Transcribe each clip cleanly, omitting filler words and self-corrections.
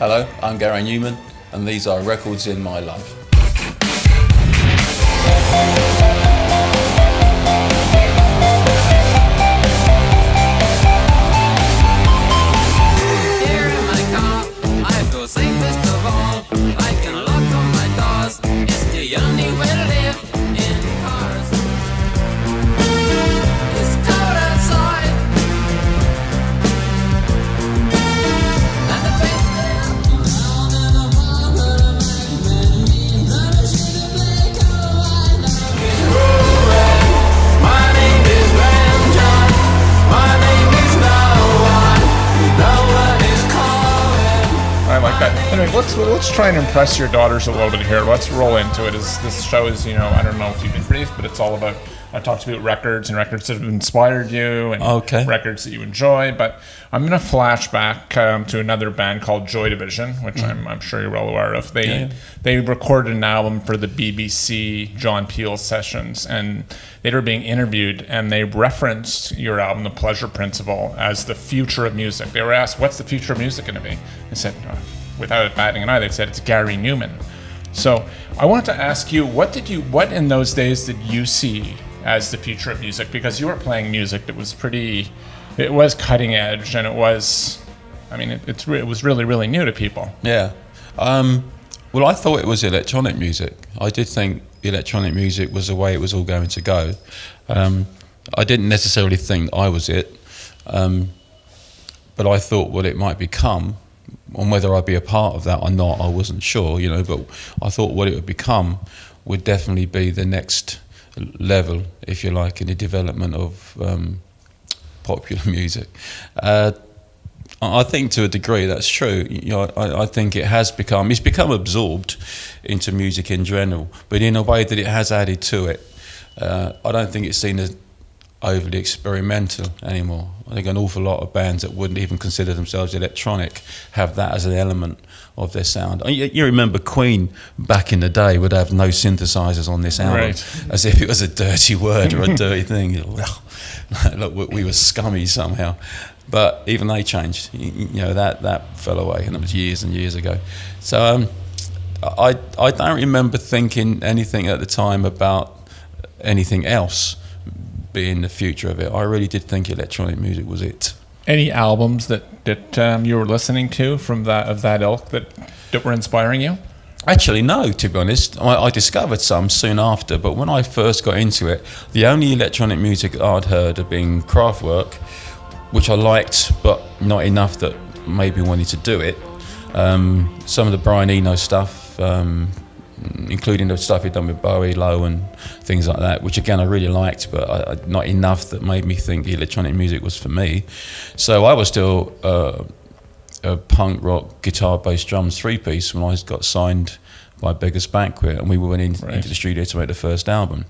Hello, I'm Gary Numan, and these are Records in My Life. Here in my car, I feel safest of all. I can lock on my doors. It's the only way to live in cars. It's cold outside, and the bass. My name is Ramjan. My name is no one. No one is calling. I like that. Anyway, let's try and impress your daughters a little bit here. Let's roll into it. This show is, I don't know if you've been briefed, but it's all about, I talked about records and records that have inspired you and Okay. records that you enjoy. But I'm going to flash back to another band called Joy Division, which I'm sure you're well aware of. They recorded an album for the BBC John Peel sessions, and they were being interviewed, and they referenced your album, The Pleasure Principle, as the future of music. They were asked, what's the future of music going to be? They said, without batting an eye, they said it's Gary Numan. So I wanted to ask you, what in those days did you see as the future of music? Because you were playing music that was it was cutting edge, and it was really, really new to people. Yeah. Well, I thought it was electronic music. I did think electronic music was the way it was all going to go. I didn't necessarily think I was it, but I thought what it might become, and whether I'd be a part of that or not, I wasn't sure, but I thought what it would become would definitely be the next level, if you like, in the development of popular music. I think to a degree that's true. I think it's become absorbed into music in general, but in a way that it has added to it. I don't think it's seen as overly experimental anymore. I think an awful lot of bands that wouldn't even consider themselves electronic have that as an element of their sound. You remember Queen back in the day would have no synthesizers on this album, Right. as if it was a dirty word or a dirty thing. Look, we were scummy somehow. But even they changed. That fell away, and it was years and years ago. So I don't remember thinking anything at the time about anything else being the future of it. I really did think electronic music was it. Any albums that you were listening to from that ilk that were inspiring you? Actually, no, to be honest. I discovered some soon after, but when I first got into it, the only electronic music I'd heard had been Kraftwerk, which I liked, but not enough that made me wanted to do it. Some of the Brian Eno stuff, including the stuff he'd done with Bowie, Low, and things like that, which again I really liked, but not enough that made me think the electronic music was for me. So I was still a punk rock, guitar, bass, drums three-piece when I got signed by Beggars Banquet, and we went into the studio to make the first album.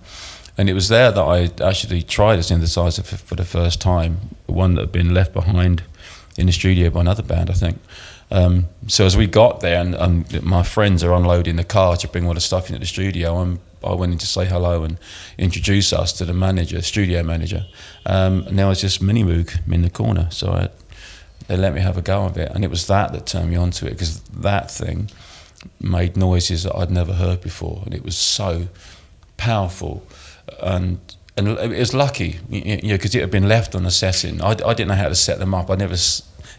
And it was there that I actually tried a synthesizer for the first time, one that had been left behind in the studio by another band, I think. So as we got there, and my friends are unloading the car to bring all the stuff into the studio, I went in to say hello and introduce us to the studio manager. And there was just Mini-Moog in the corner, so they let me have a go of it. And it was that turned me onto it, because that thing made noises that I'd never heard before, and it was so powerful. And it was lucky, because it had been left on a setting. I didn't know how to set them up. I'd never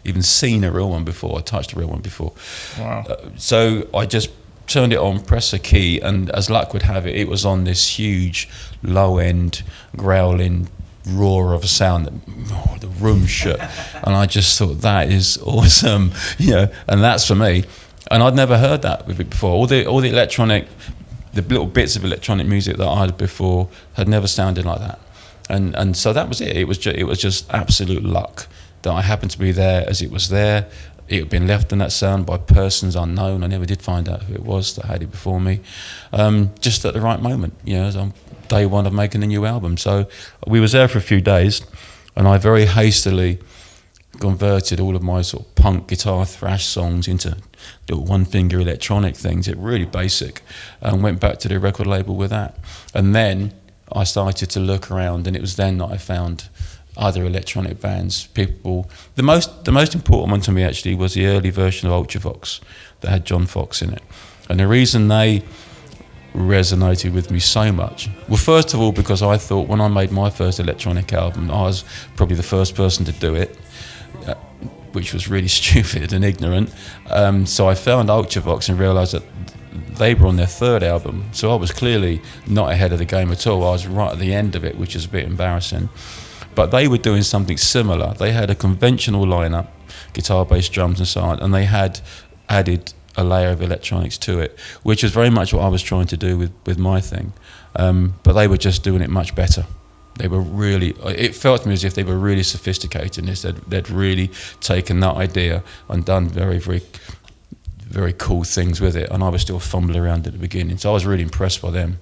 even seen a real one before. I touched a real one before. Wow. So I just turned it on, pressed a key, and as luck would have it, it was on this huge, low-end, growling roar of a sound that the room shook. And I just thought, that is awesome, and that's for me. And I'd never heard that with it before. All the electronic, the little bits of electronic music that I had before had never sounded like that, and so that was it. It was just absolute luck that I happened to be there as it was there. It had been left in that sound by persons unknown. I never did find out who it was that had it before me, just at the right moment. As on day one of making a new album. So we was there for a few days, and I very hastily converted all of my sort of punk guitar thrash songs into little one-finger electronic things, really basic, and went back to the record label with that. And then I started to look around, and it was then that I found other electronic bands. People, the most important one to me actually was the early version of Ultravox that had John Fox in it, and the reason they resonated with me so much, well, first of all, because I thought when I made my first electronic album, I was probably the first person to do it, which was really stupid and ignorant. So I found Ultravox and realised that they were on their third album, so I was clearly not ahead of the game at all. I was right at the end of it, which is a bit embarrassing. But they were doing something similar. They had a conventional lineup, guitar, bass, drums and so on, and they had added a layer of electronics to it, which was very much what I was trying to do with my thing. But they were just doing it much better. They were really, it felt to me as if they were really sophisticated in this. They'd really taken that idea and done very, very, very cool things with it. And I was still fumbling around at the beginning. So I was really impressed by them.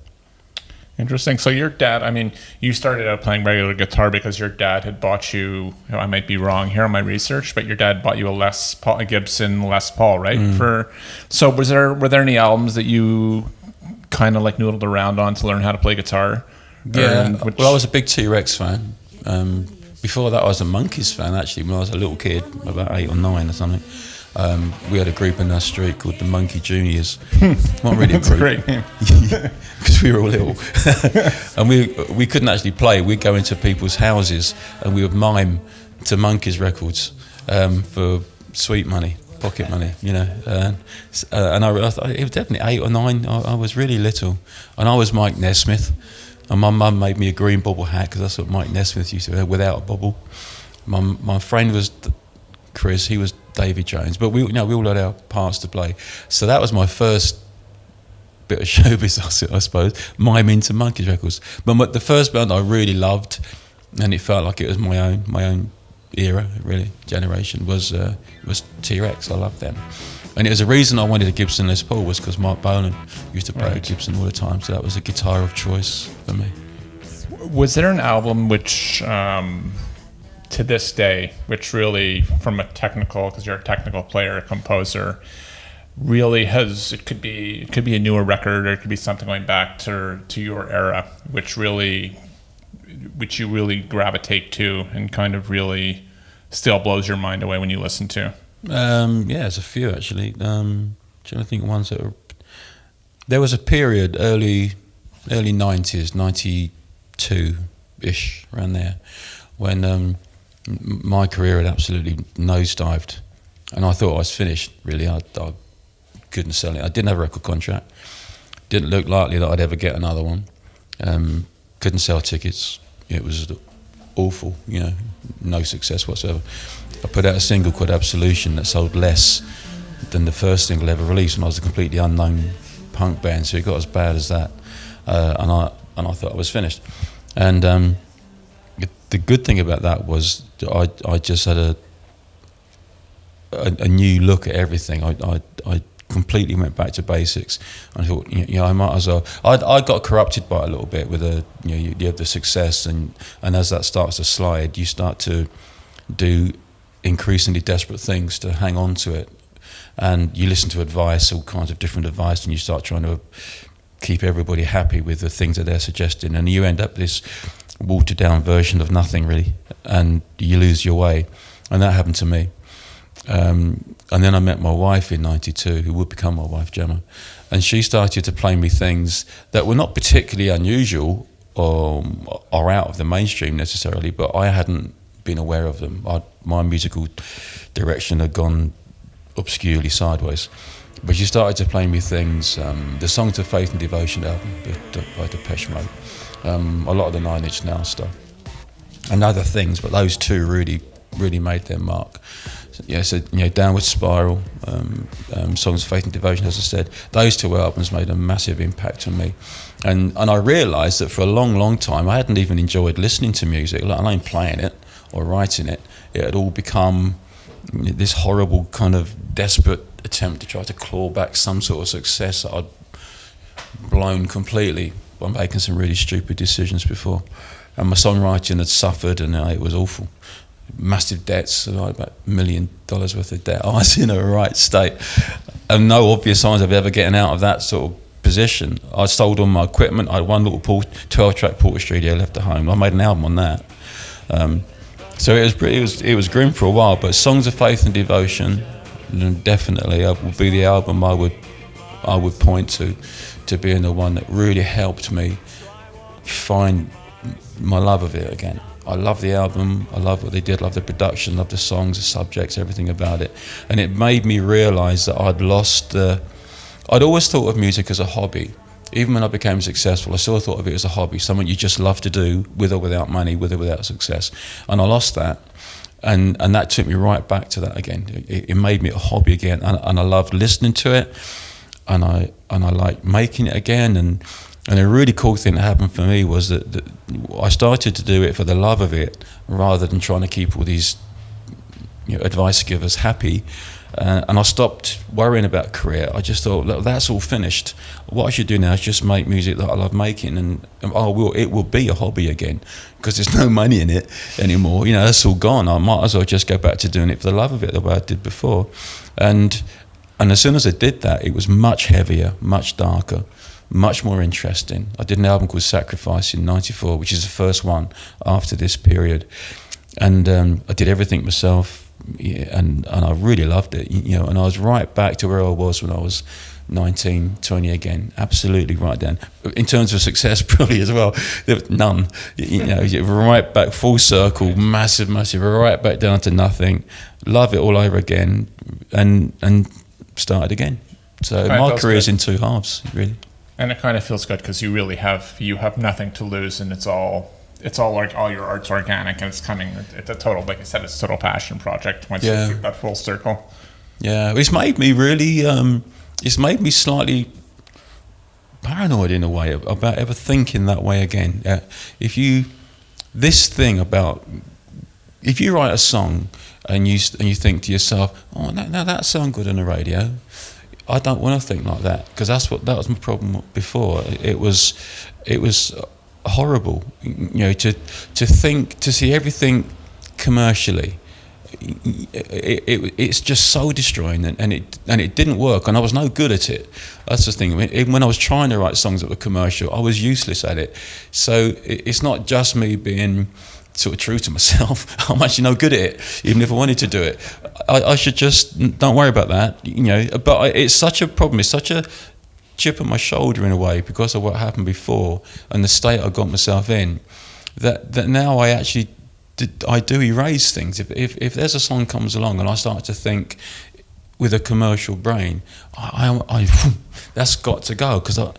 Interesting. So your dad, I mean, you started out playing regular guitar because your dad had bought you, I might be wrong here on my research, but your dad bought you a Gibson Les Paul, right? So were there any albums that you kind of like noodled around on to learn how to play guitar? Yeah, well, I was a big T.Rex fan. Before that, I was a Monkees fan, actually, when I was a little kid, about 8 or 9 or something. We had a group in our street called the Monkey Juniors. Not really a group. Great name. Because we were all little. And we couldn't actually play. We'd go into people's houses and we would mime to Monkees records for sweet money, pocket money, you know. And I realised it was definitely 8 or 9. I was really little. And I was Mike Nesmith. And my mum made me a green bobble hat because that's what Mike Nesmith used to wear, without a bobble. My friend was Chris, he was Davy Jones, but we all had our parts to play. So that was my first bit of showbiz, I suppose, miming to Monkees records. But the first band I really loved, and it felt like it was my own era, really, generation, was T.Rex. I loved them. And it was a reason I wanted a Gibson Les Paul was because Mark Bolan used to play a Gibson all the time, so that was a guitar of choice for me. Was there an album which, to this day, which really, from a technical, because you're a technical player, a composer, really has, it could be a newer record, or it could be something going back to your era, which you really gravitate to and kind of really still blows your mind away when you listen to? Yeah, there's a few actually. Trying to think of ones that were. There was a period, early 90s, 92-ish, around there, when my career had absolutely nosedived, and I thought I was finished. Really, I couldn't sell it. I didn't have a record contract. Didn't look likely that I'd ever get another one. Couldn't sell tickets. It was awful. You know, no success whatsoever. I put out a single called Absolution that sold less than the first single ever released when I was a completely unknown punk band, so it got as bad as that. And I thought I was finished. And the good thing about that was that I just had a new look at everything. I completely went back to basics. I thought, you know, I might as well. I got corrupted by it a little bit with you have the success, and as that starts to slide, you start to do increasingly desperate things to hang on to it, and you listen to advice, all kinds of different advice, and you start trying to keep everybody happy with the things that they're suggesting, and you end up this watered down version of nothing really, and you lose your way. And that happened to me. And then I met my wife in 92, who would become my wife, Gemma, and she started to play me things that were not particularly unusual or out of the mainstream necessarily, but I hadn't been aware of them. My musical direction had gone obscurely sideways. But she started to play me things, the Songs of Faith and Devotion album by Depeche Mode, a lot of the 9 Inch Nails stuff, and other things, but those two really, really made their mark. So Downward Spiral, Songs of Faith and Devotion, as I said, those two albums made a massive impact on me. And I realised that for a long, long time, I hadn't even enjoyed listening to music, let alone playing it or writing it. It had all become this horrible kind of desperate attempt to try to claw back some sort of success that I'd blown completely by making some really stupid decisions before. And my songwriting had suffered, and it was awful. Massive debts, like about $1 million worth of debt. I was in a right state, and no obvious signs of ever getting out of that sort of position. I sold all my equipment. I had one little 12-track Porter Studio left at home. I made an album on that. So it was grim for a while, but Songs of Faith and Devotion, definitely would be the album I would point to being the one that really helped me find my love of it again. I love the album, I love what they did, love the production, love the songs, the subjects, everything about it. And it made me realise that I'd always thought of music as a hobby. Even when I became successful, I still thought of it as a hobby, something you just love to do, with or without money, with or without success. And I lost that. And that took me right back to that again. It made me a hobby again, and I loved listening to it, and I liked making it again. And a really cool thing that happened for me was that I started to do it for the love of it, rather than trying to keep all these advice givers happy. And I stopped worrying about career. I just thought, look, that's all finished. What I should do now is just make music that I love making, and it will be a hobby again, because there's no money in it anymore. That's all gone. I might as well just go back to doing it for the love of it, the way I did before. And as soon as I did that, it was much heavier, much darker, much more interesting. I did an album called Sacrifice in '94, which is the first one after this period. And I did everything myself. Yeah, and I really loved it, and I was right back to where I was when I was 19, 20 again, absolutely right down. In terms of success, probably as well, there was none, right back, full circle, massive, right back down to nothing, love it all over again, and started again. So my career's in two halves, really. And it kind of feels good because you really have nothing to lose, and it's all like all your art's organic, and it's a total, like I said, it's a total passion project once you keep that full circle. Yeah, it's made me really, it's made me slightly paranoid in a way about ever thinking that way again. If you write a song and you think to yourself, oh, now that sounds good on the radio, I don't want to think like that, because that was my problem before. It was horrible, to see everything commercially. It's just so destroying, and it didn't work, and I was no good at it. That's the thing. Even when I was trying to write songs that were commercial, I was useless at it. So it's not just me being sort of true to myself. I'm actually no good at it, even if I wanted to do it. I should just don't worry about that, But it's such a problem. It's such a chip on my shoulder in a way, because of what happened before and the state I got myself in, that now I do erase things. If there's a song comes along and I start to think with a commercial brain, I that's got to go, because I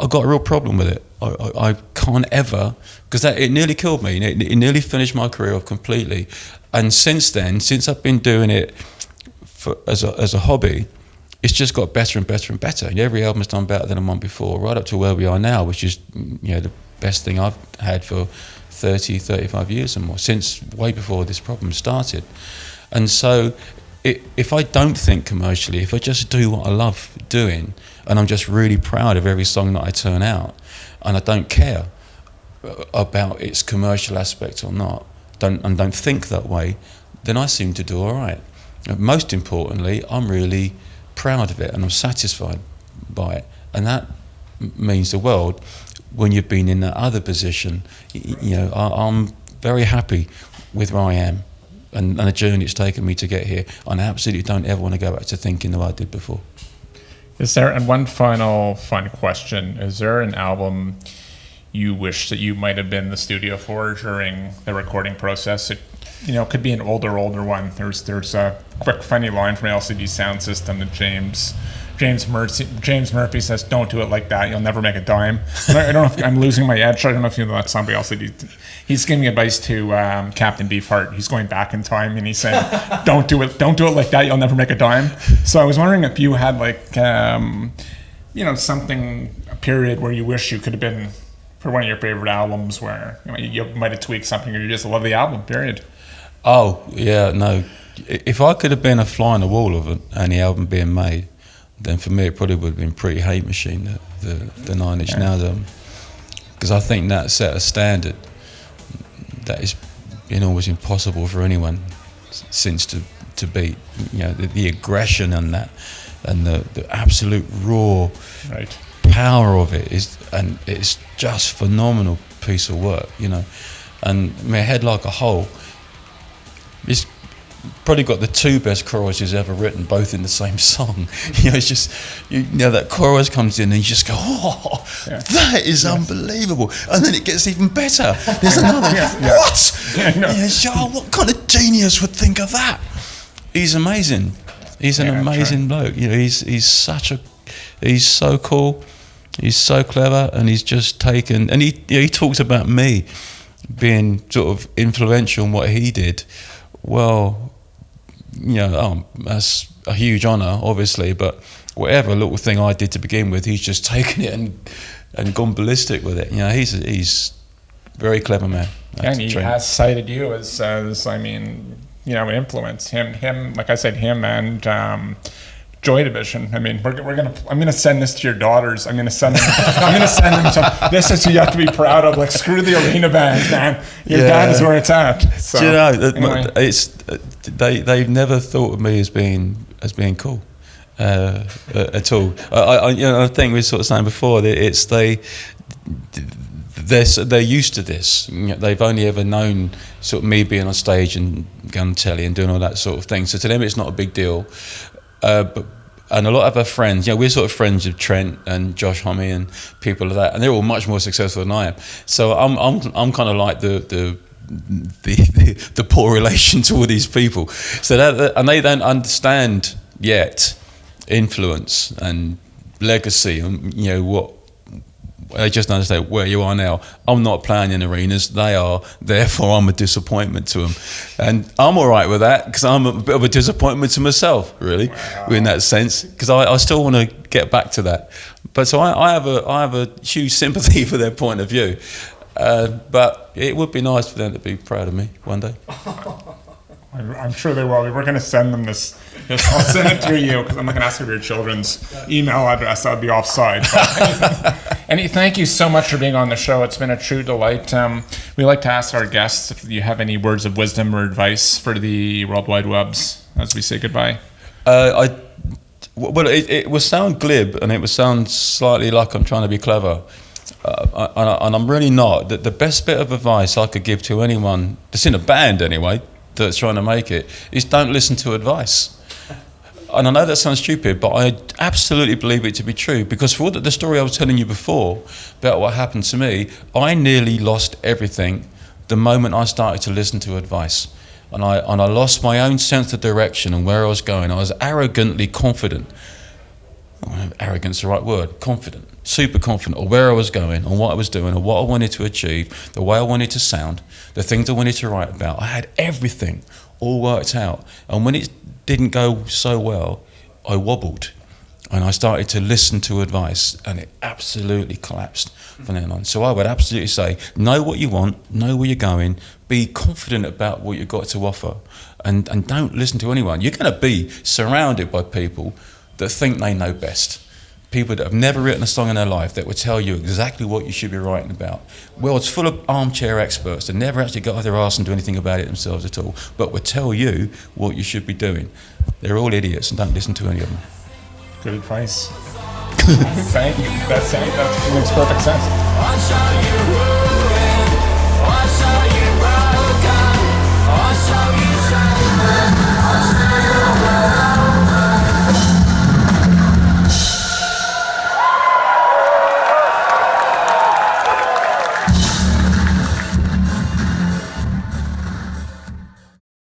got a real problem with it. I can't ever, because it nearly killed me. It nearly finished my career off completely. And since then, since I've been doing it as a hobby, it's just got better and better and better. Every album's done better than the one before, right up to where we are now, which is the best thing I've had for 30, 35 years and more, since way before this problem started. And so if I don't think commercially, if I just do what I love doing, and I'm just really proud of every song that I turn out, and I don't care about its commercial aspect or not, don't think that way, then I seem to do all right. Most importantly, I'm really proud of it, and I'm satisfied by it, and that means the world. When you've been in that other position, I'm very happy with where I am and the journey it's taken me to get here, and I absolutely don't ever want to go back to thinking the way I did before. And one final fun question, is there an album you wish that you might have been in the studio for during the recording process? It could be an older one. There's a quick funny line from LCD Sound System that James Murphy says, "Don't do it like that. You'll never make a dime." I don't know if I'm losing my edge. I don't know if you know that somebody else. He's giving advice to Captain Beefheart. He's going back in time, and he's saying, "Don't do it like that. You'll never make a dime." So I was wondering if you had a period where you wish you could have been for one of your favorite albums, where you might have tweaked something, or you just love the album. Period. Oh yeah, no. If I could have been a fly on the wall of any album being made, then for me it probably would have been Pretty Hate Machine, the Nine Inch Nails album, because I think that set a standard that is almost impossible for anyone since to beat. The aggression and that, and the absolute raw power of it and it's just phenomenal piece of work, And My Head Like a Hole He's probably got the two best choruses ever written, both in the same song. It's just, that chorus comes in and you just go, oh, that is unbelievable. And then it gets even better. There's another, what? What kind of genius would think of that? He's amazing. He's an amazing bloke. He's so cool. He's so clever, and he's just taken. And he talks about me being sort of influential in what he did. Well, that's a huge honour, obviously. But whatever little thing I did to begin with, he's just taken it and gone ballistic with it. He's a very clever man. And he has cited you as influence. Him, like I said, him and Joy Division. I mean, I'm gonna send this to your daughters. I'm gonna send them some. This is who you have to be proud of. Like, screw the arena bands, man. Your dad is where it's at. So, anyway. They've never thought of me as being cool at all. I think we were sort of saying before that they're used to this. They've only ever known sort of me being on stage and going on telly and doing all that sort of thing. So to them, it's not a big deal. And a lot of our friends, we're sort of friends with Trent and Josh Homme and people like that, and they're all much more successful than I am. So I'm kind of like the poor relation to all these people. So and they don't understand yet influence and legacy, and what. They just understand where you are now. I'm not playing in arenas, they are, therefore I'm a disappointment to them. And I'm all right with that, because I'm a bit of a disappointment to myself, really, in that sense, because I still want to get back to that. But so I have a huge sympathy for their point of view. But it would be nice for them to be proud of me one day. I'm sure they will. We're going to send them this. I'll send it to you, because I'm not going to ask for your children's email address. That would be offside. And thank you so much for being on the show. It's been a true delight. We like to ask our guests if you have any words of wisdom or advice for the World Wide Webs as we say goodbye. It will sound glib, and it will sound slightly like I'm trying to be clever. And I'm really not. The best bit of advice I could give to anyone that's in a band anyway, that's trying to make it, is don't listen to advice. And I know that sounds stupid, but I absolutely believe it to be true, because for all the story I was telling you before about what happened to me, I nearly lost everything the moment I started to listen to advice. And I lost my own sense of direction and where I was going. I was arrogantly confident. Arrogant's the right word. Confident. Super confident of where I was going and what I was doing and what I wanted to achieve, the way I wanted to sound, the things I wanted to write about. I had everything all worked out. And when it didn't go so well, I wobbled. And I started to listen to advice, and it absolutely collapsed from then on. So I would absolutely say, know what you want, know where you're going, be confident about what you've got to offer, and don't listen to anyone. You're going to be surrounded by people that think they know best. People that have never written a song in their life that will tell you exactly what you should be writing about. Well, it's full of armchair experts that never actually got off their arse and do anything about it themselves at all, but will tell you what you should be doing. They're all idiots, and don't listen to any of them. Good advice. Thank you. That makes perfect sense.